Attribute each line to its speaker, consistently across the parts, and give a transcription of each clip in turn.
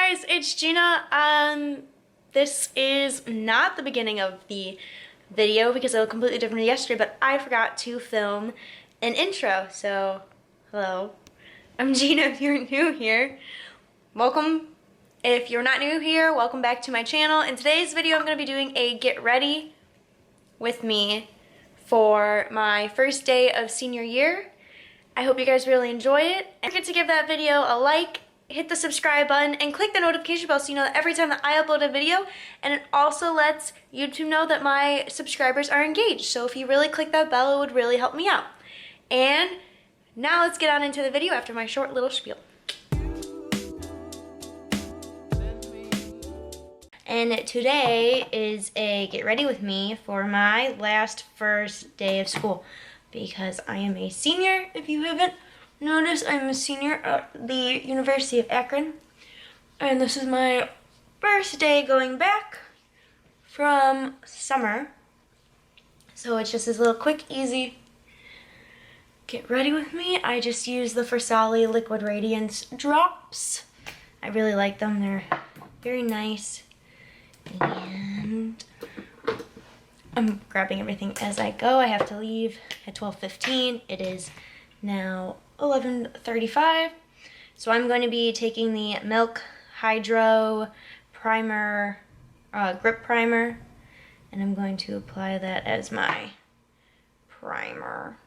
Speaker 1: guys, it's Gina. This is not the beginning of the video because it was completely different than yesterday, but I forgot to film an intro. So, hello, I'm Gina. If you're new here, welcome. If you're not new here, welcome back to my channel. In today's video, I'm going to be doing a get ready with me for my first day of senior year. I hope you guys really enjoy it. Don't forget to give that video a like, hit the subscribe button, and click the notification bell so you know that every time that I upload a video. And it also lets YouTube know that my subscribers are engaged. So if you really click that bell, it would really help me out. And now let's get on into the video after my short little spiel. And today is a get ready with me for my first day of school, because I am a senior. If you haven't noticed, I'm a senior at the University of Akron, and this is my first day going back from summer. So it's just this little quick, easy get ready with me. I just use the Versali Liquid Radiance drops. I really like them. They're very nice. And I'm grabbing everything as I go. I have to leave at 12:15. It is now 11:35. So I'm going to be taking the Milk Hydro Primer, Grip Primer, and I'm going to apply that as my primer.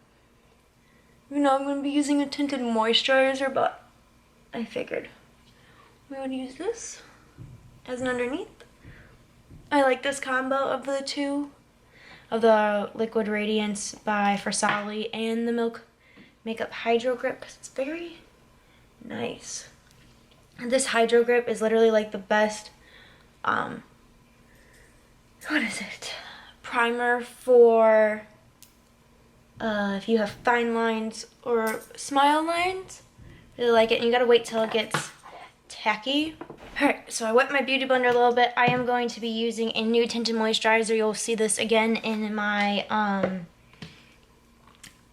Speaker 1: You know, I'm going to be using a tinted moisturizer, but I figured we would use this as an underneath. I like this combo of the two, of the Liquid Radiance by Versali and the Milk Makeup Hydro Grip, because it's very nice. And this Hydro Grip is literally like the best, primer for if you have fine lines or smile lines. Really like it, and you gotta wait till it gets tacky. Alright, so I wet my beauty blender a little bit. I am going to be using a new tinted moisturizer. You'll see this again in my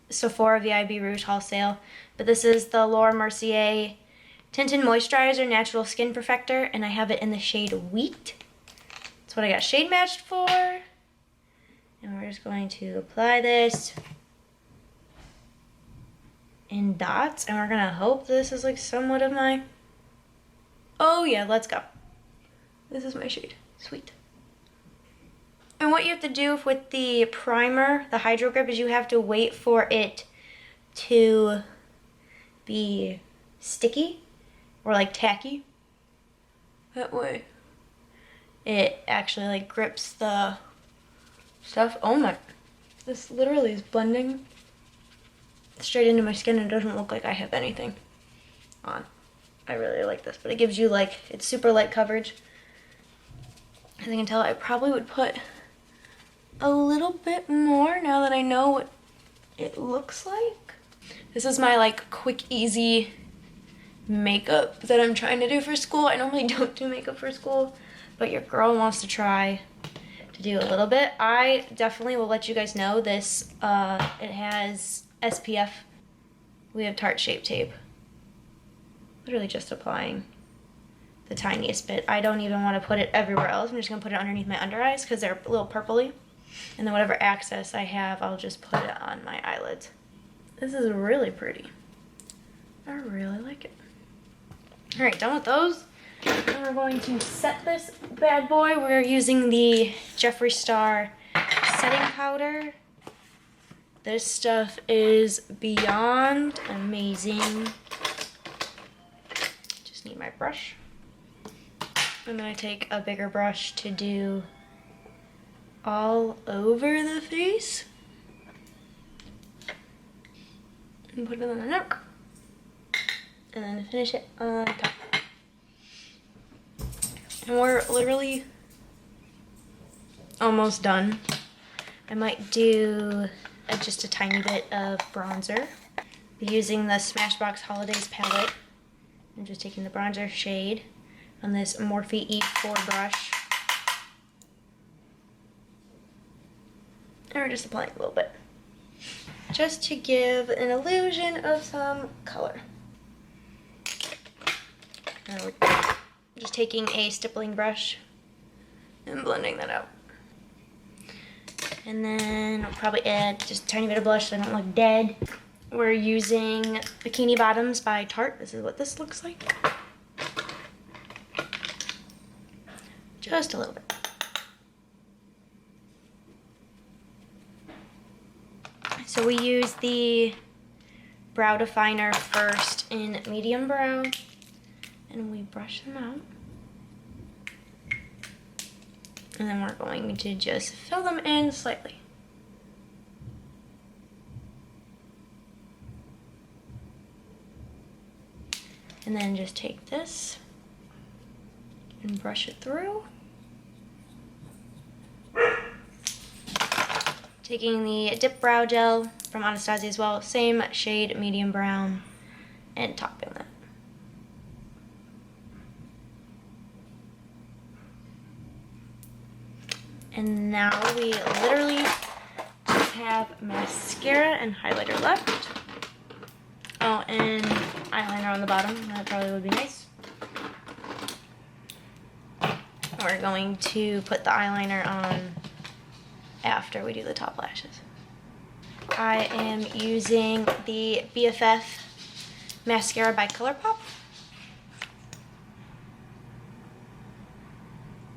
Speaker 1: Sephora VIB Rouge haul sale. But this is the Laura Mercier Tinted Moisturizer Natural Skin Perfector, and I have it in the shade Wheat. That's what I got shade matched for. And we're just going to apply this in dots, and we're gonna hope this is like somewhat of my... Oh yeah, let's go. This is my shade. Sweet. And what you have to do with the primer, the Hydro Grip, is you have to wait for it to be sticky or like tacky. That way it actually like grips the stuff. Oh my, this literally is blending straight into my skin and it doesn't look like I have anything on. I really like this, but it gives you like, it's super light coverage. As you can tell, I probably would put a little bit more now that I know what it looks like. This is my like quick, easy makeup that I'm trying to do for school. I normally don't do makeup for school, but your girl wants to try to do a little bit. I definitely will let you guys know this, it has SPF. We have Tarte Shape Tape. Literally just applying the tiniest bit. I don't even want to put it everywhere else. I'm just going to put it underneath my under eyes because they're a little purpley. And then whatever excess I have, I'll just put it on my eyelids. This is really pretty. I really like it. Alright, done with those. Then we're going to set this bad boy. We're using the Jeffree Star setting powder. This stuff is beyond amazing. Need my brush. I'm gonna take a bigger brush to do all over the face and put it on the neck and then finish it on top. And we're literally almost done. I might do just a tiny bit of bronzer. Be using the Smashbox Holidays palette. I'm just taking the bronzer shade on this Morphe E4 brush. And we're just applying a little bit, just to give an illusion of some color. Now we're just taking a stippling brush and blending that out. And then I'll probably add just a tiny bit of blush so I don't look dead. We're using Bikini Bottoms by Tarte. This is what this looks like. Just a little bit. So we use the brow definer first in medium brow, and we brush them out. And then we're going to just fill them in slightly. And then just take this and brush it through. Taking the Dip Brow Gel from Anastasia as well, same shade, medium brown, and topping that. And now we literally just have mascara and highlighter left. Oh, and eyeliner on the bottom. That probably would be nice. We're going to put the eyeliner on after we do the top lashes. I am using the BFF mascara by ColourPop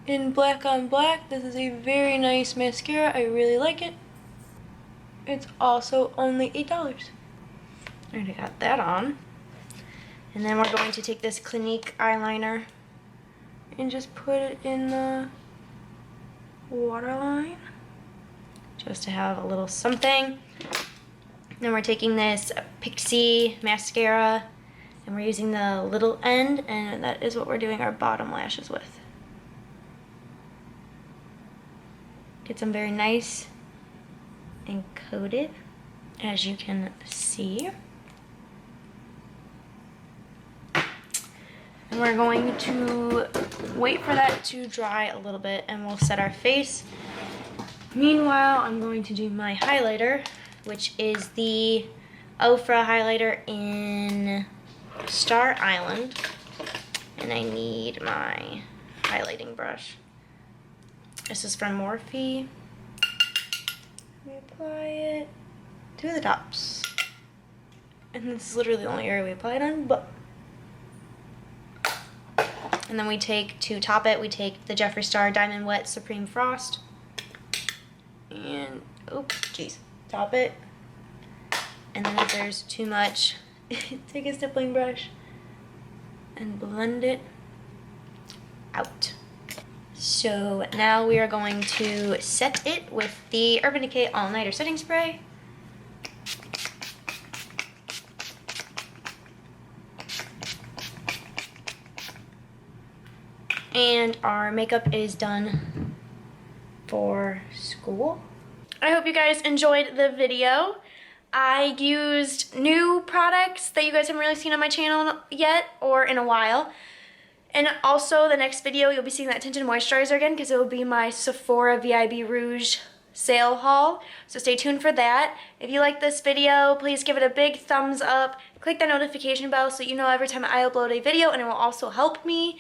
Speaker 1: in Black on Black. This is a very nice mascara. I really like it. It's also only $8. I already got that on. And then we're going to take this Clinique eyeliner and just put it in the waterline, just to have a little something. Then we're taking this Pixie mascara and we're using the little end, and that is what we're doing our bottom lashes with. Get them very nice and coated, as you can see. And we're going to wait for that to dry a little bit and we'll set our face. Meanwhile, I'm going to do my highlighter, which is the Ofra highlighter in Star Island. And I need my highlighting brush. This is from Morphe. We apply it to the tops. And this is literally the only area we apply it on, but. And then we take, to top it, we take the Jeffree Star Diamond Wet Supreme Frost. And, oh, jeez, top it. And then if there's too much, take a stippling brush and blend it out. So now we are going to set it with the Urban Decay All Nighter Setting Spray. And our makeup is done for school. I hope you guys enjoyed the video. I used new products that you guys haven't really seen on my channel yet or in a while. And also the next video you'll be seeing that tinted moisturizer again because it will be my Sephora VIB Rouge sale haul. So stay tuned for that. If you like this video, please give it a big thumbs up. Click that notification bell so you know every time I upload a video, and it will also help me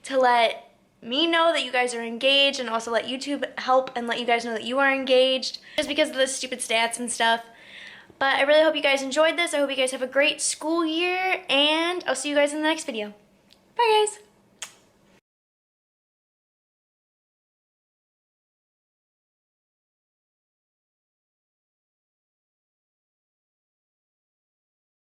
Speaker 1: to let me know that you guys are engaged, and also let YouTube help and let you guys know that you are engaged, just because of the stupid stats and stuff. But I really hope you guys enjoyed this. I hope you guys have a great school year, and I'll see you guys in the next video. Bye guys!